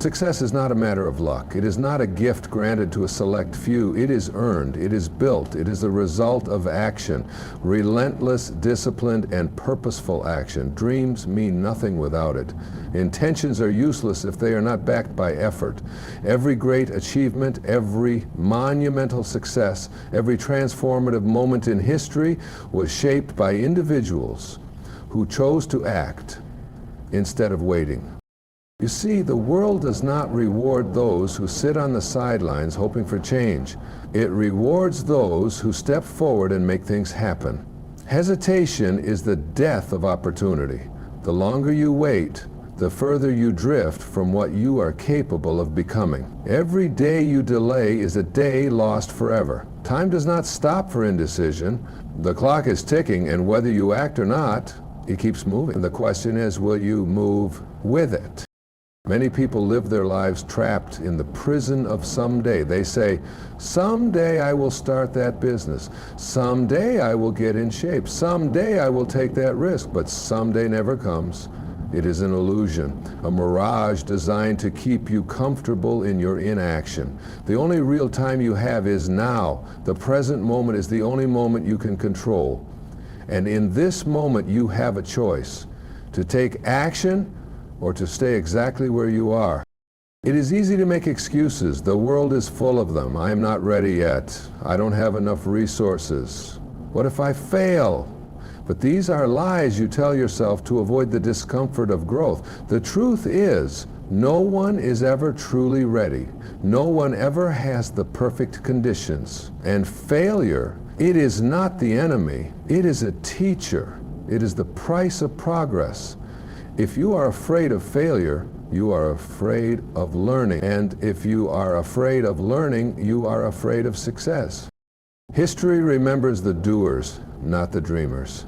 Success is not a matter of luck. It is not a gift granted to a select few. It is earned. It is built. It is the result of action. Relentless, disciplined, and purposeful action. Dreams mean nothing without it. Intentions are useless if they are not backed by effort. Every great achievement, every monumental success, every transformative moment in history was shaped by individuals who chose to act instead of waiting. You see, the world does not reward those who sit on the sidelines hoping for change. It rewards those who step forward and make things happen. Hesitation is the death of opportunity. The longer you wait, the further you drift from what you are capable of becoming. Every day you delay is a day lost forever. Time does not stop for indecision. The clock is ticking, and whether you act or not, it keeps moving. The question is, will you move with it? Many people live their lives trapped in the prison of someday. They say, someday I will start that business. Someday I will get in shape. Someday I will take that risk. But someday never comes. It is an illusion, a mirage designed to keep you comfortable in your inaction. The only real time you have is now. The present moment is the only moment you can control. And in this moment you have a choice: to take action or to stay exactly where you are. It is easy to make excuses. The world is full of them. I am not ready yet. I don't have enough resources. What if I fail? But these are lies you tell yourself to avoid the discomfort of growth. The truth is, no one is ever truly ready. No one ever has the perfect conditions. And failure, it is not the enemy. It is a teacher. It is the price of progress. If you are afraid of failure, you are afraid of learning. And if you are afraid of learning, you are afraid of success. History remembers the doers, not the dreamers.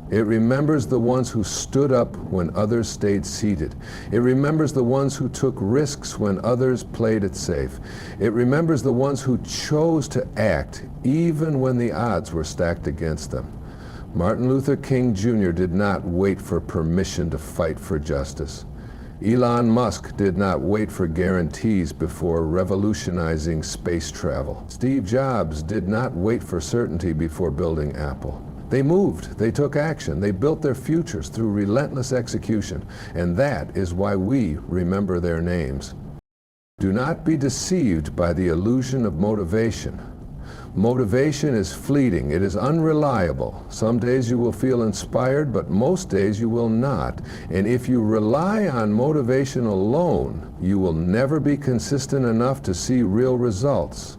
It remembers the ones who stood up when others stayed seated. It remembers the ones who took risks when others played it safe. It remembers the ones who chose to act even when the odds were stacked against them. Martin Luther King Jr. did not wait for permission to fight for justice. Elon Musk did not wait for guarantees before revolutionizing space travel. Steve Jobs did not wait for certainty before building Apple. They moved, they took action, they built their futures through relentless execution, and that is why we remember their names. Do not be deceived by the illusion of motivation. Motivation is fleeting. It is unreliable. Some days you will feel inspired, but most days you will not. And if you rely on motivation alone, you will never be consistent enough to see real results.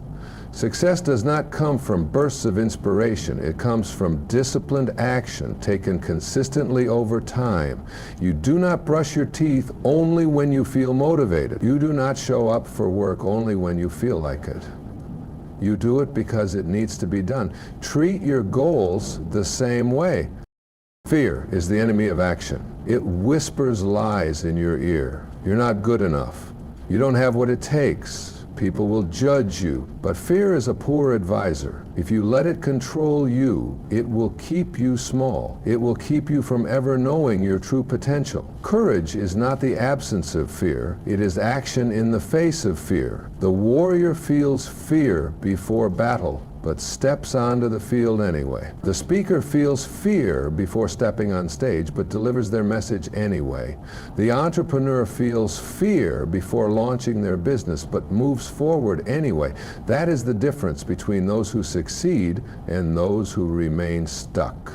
Success does not come from bursts of inspiration. It comes from disciplined action taken consistently over time. You do not brush your teeth only when you feel motivated. You do not show up for work only when you feel like it. You do it because it needs to be done. Treat your goals the same way. Fear is the enemy of action. It whispers lies in your ear. You're not good enough. You don't have what it takes. People will judge you. But fear is a poor advisor. If you let it control you, it will keep you small. It will keep you from ever knowing your true potential. Courage is not the absence of fear. It is action in the face of fear. The warrior feels fear before battle, but steps onto the field anyway. The speaker feels fear before stepping on stage, but delivers their message anyway. The entrepreneur feels fear before launching their business, but moves forward anyway. That is the difference between those who succeed and those who remain stuck.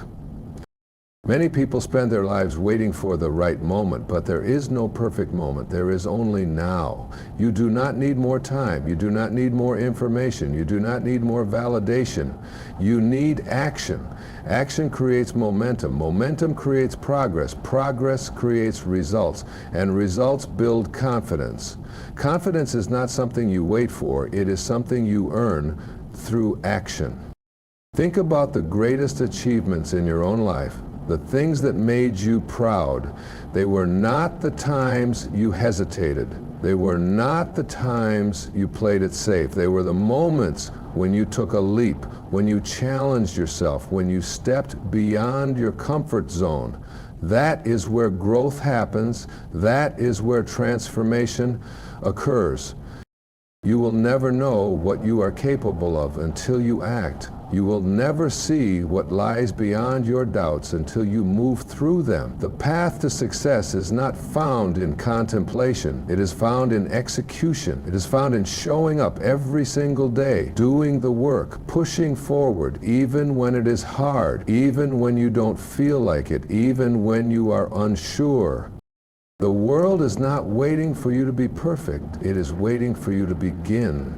Many people spend their lives waiting for the right moment, but there is no perfect moment. There is only now. You do not need more time. You do not need more information. You do not need more validation. You need action. Action creates momentum. Momentum creates progress. Progress creates results. And results build confidence. Confidence is not something you wait for. It is something you earn through action. Think about the greatest achievements in your own life. The things that made you proud. They were not the times you hesitated. They were not the times you played it safe. They were the moments when you took a leap, when you challenged yourself, when you stepped beyond your comfort zone. That is where growth happens. That is where transformation occurs. You will never know what you are capable of until you act. You will never see what lies beyond your doubts until you move through them. The path to success is not found in contemplation. It is found in execution. It is found in showing up every single day, doing the work, pushing forward, even when it is hard, even when you don't feel like it, even when you are unsure. The world is not waiting for you to be perfect. It is waiting for you to begin.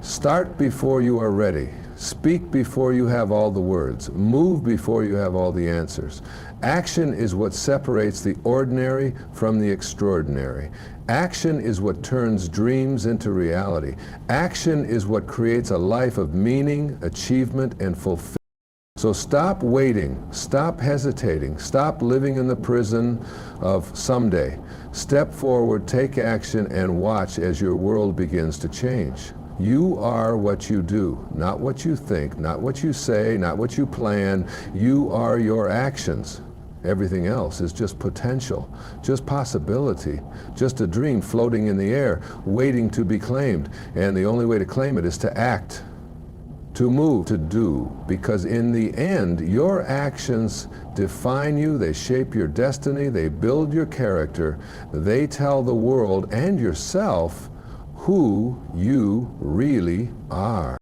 Start before you are ready. Speak before you have all the words. Move before you have all the answers. Action is what separates the ordinary from the extraordinary. Action is what turns dreams into reality. Action is what creates a life of meaning, achievement, and fulfillment. So stop waiting, stop hesitating, stop living in the prison of someday. Step forward, take action, and watch as your world begins to change. You are what you do, not what you think, not what you say, not what you plan. You are your actions. Everything else is just potential, just possibility, just a dream floating in the air, waiting to be claimed. And the only way to claim it is to act. To move, to do, because in the end, your actions define you, they shape your destiny, they build your character, they tell the world and yourself who you really are.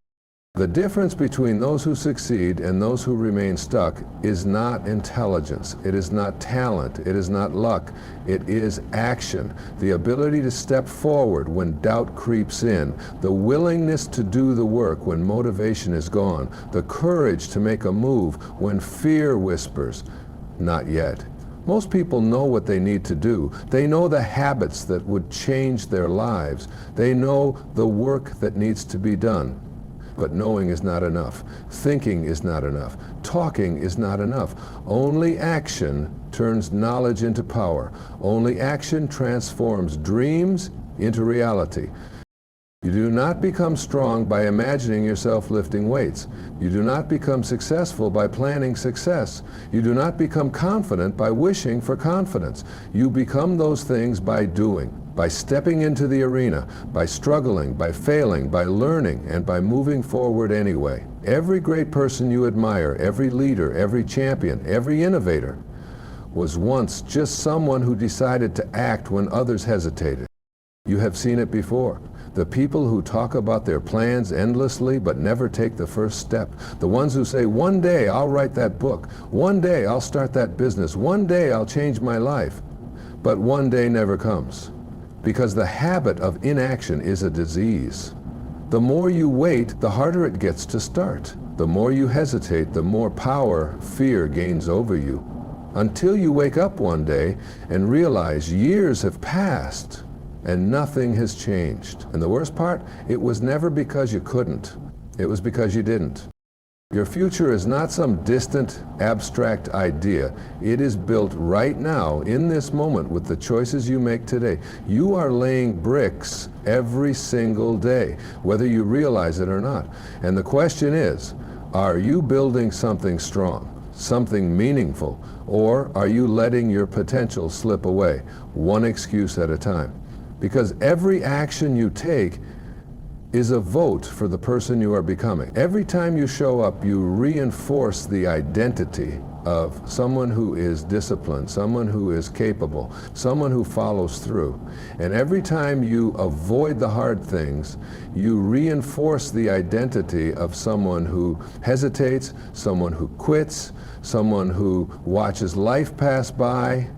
The difference between those who succeed and those who remain stuck is not intelligence, it is not talent, it is not luck, it is action. The ability to step forward when doubt creeps in, the willingness to do the work when motivation is gone, the courage to make a move when fear whispers, not yet. Most people know what they need to do. They know the habits that would change their lives. They know the work that needs to be done. But knowing is not enough. Thinking is not enough. Talking is not enough. Only action turns knowledge into power. Only action transforms dreams into reality. You do not become strong by imagining yourself lifting weights. You do not become successful by planning success. You do not become confident by wishing for confidence. You become those things by doing, by stepping into the arena, by struggling, by failing, by learning, and by moving forward anyway. Every great person you admire, every leader, every champion, every innovator, was once just someone who decided to act when others hesitated. You have seen it before. The people who talk about their plans endlessly but never take the first step. The ones who say, one day I'll write that book. One day I'll start that business. One day I'll change my life. But one day never comes. Because the habit of inaction is a disease. The more you wait, the harder it gets to start. The more you hesitate, the more power fear gains over you. Until you wake up one day and realize years have passed and nothing has changed. And the worst part, it was never because you couldn't. It was because you didn't. Your future is not some distant, abstract idea. It is built right now, in this moment, with the choices you make today. You are laying bricks every single day, whether you realize it or not. And the question is, are you building something strong, something meaningful, or are you letting your potential slip away, one excuse at a time? Because every action you take is a vote for the person you are becoming. Every time you show up, you reinforce the identity of someone who is disciplined, someone who is capable, someone who follows through. And every time you avoid the hard things, you reinforce the identity of someone who hesitates, someone who quits, someone who watches life pass by.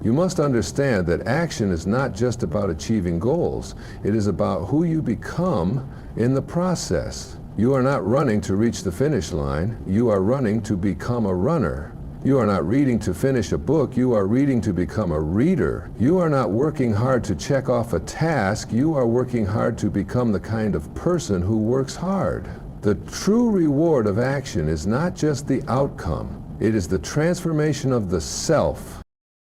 You must understand that action is not just about achieving goals. It is about who you become in the process. You are not running to reach the finish line. You are running to become a runner. You are not reading to finish a book. You are reading to become a reader. You are not working hard to check off a task. You are working hard to become the kind of person who works hard. The true reward of action is not just the outcome. It is the transformation of the self.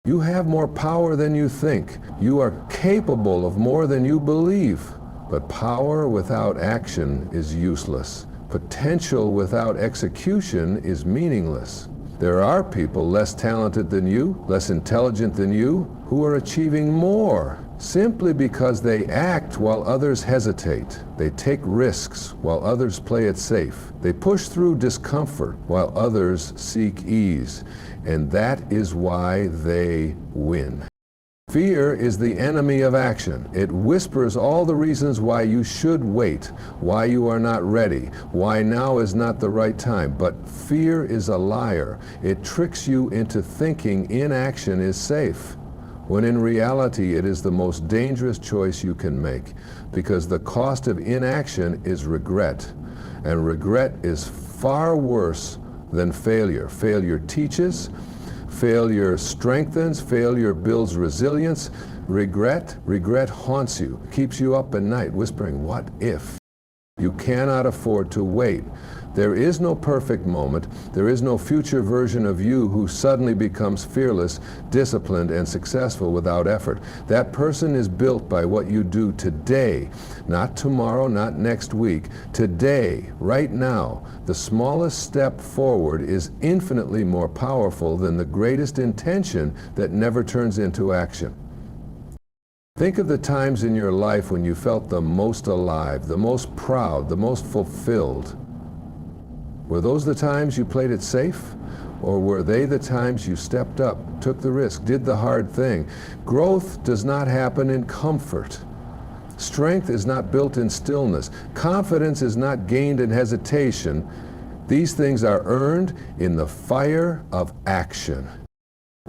You have more power than you think. You are capable of more than you believe. But power without action is useless. Potential without execution is meaningless. There are people less talented than you, less intelligent than you, who are achieving more simply because they act while others hesitate. They take risks while others play it safe. They push through discomfort while others seek ease. And that is why they win. Fear is the enemy of action. It whispers all the reasons why you should wait, why you are not ready, why now is not the right time. But fear is a liar. It tricks you into thinking inaction is safe, when in reality it is the most dangerous choice you can make, because the cost of inaction is regret. And regret is far worse than failure. Failure teaches. Failure strengthens, failure builds resilience. Regret haunts you, keeps you up at night whispering, what if? You cannot afford to wait. There is no perfect moment. There is no future version of you who suddenly becomes fearless, disciplined, and successful without effort. That person is built by what you do today, not tomorrow, not next week. Today, right now, the smallest step forward is infinitely more powerful than the greatest intention that never turns into action. Think of the times in your life when you felt the most alive, the most proud, the most fulfilled. Were those the times you played it safe? Or were they the times you stepped up, took the risk, did the hard thing? Growth does not happen in comfort. Strength is not built in stillness. Confidence is not gained in hesitation. These things are earned in the fire of action.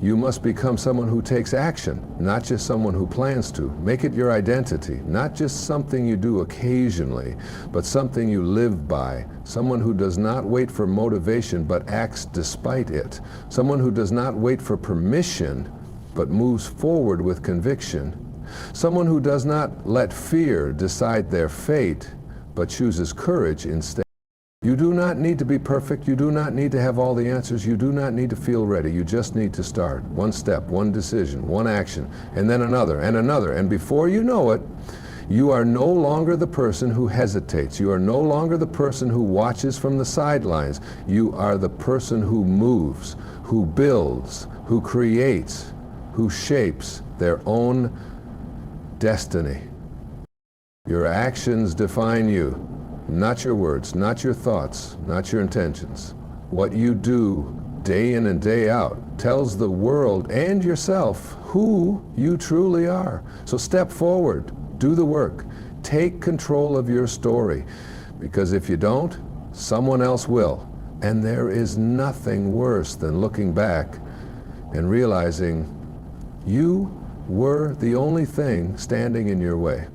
You must become someone who takes action, not just someone who plans to. Make it your identity, not just something you do occasionally, but something you live by. Someone who does not wait for motivation, but acts despite it. Someone who does not wait for permission, but moves forward with conviction. Someone who does not let fear decide their fate, but chooses courage instead. You do not need to be perfect. You do not need to have all the answers. You do not need to feel ready. You just need to start. One step, one decision, one action, and then another, and another. And before you know it, you are no longer the person who hesitates. You are no longer the person who watches from the sidelines. You are the person who moves, who builds, who creates, who shapes their own destiny. Your actions define you. Not your words, not your thoughts, not your intentions. What you do day in and day out tells the world and yourself who you truly are. So step forward, do the work, take control of your story, because if you don't, someone else will. And there is nothing worse than looking back and realizing you were the only thing standing in your way.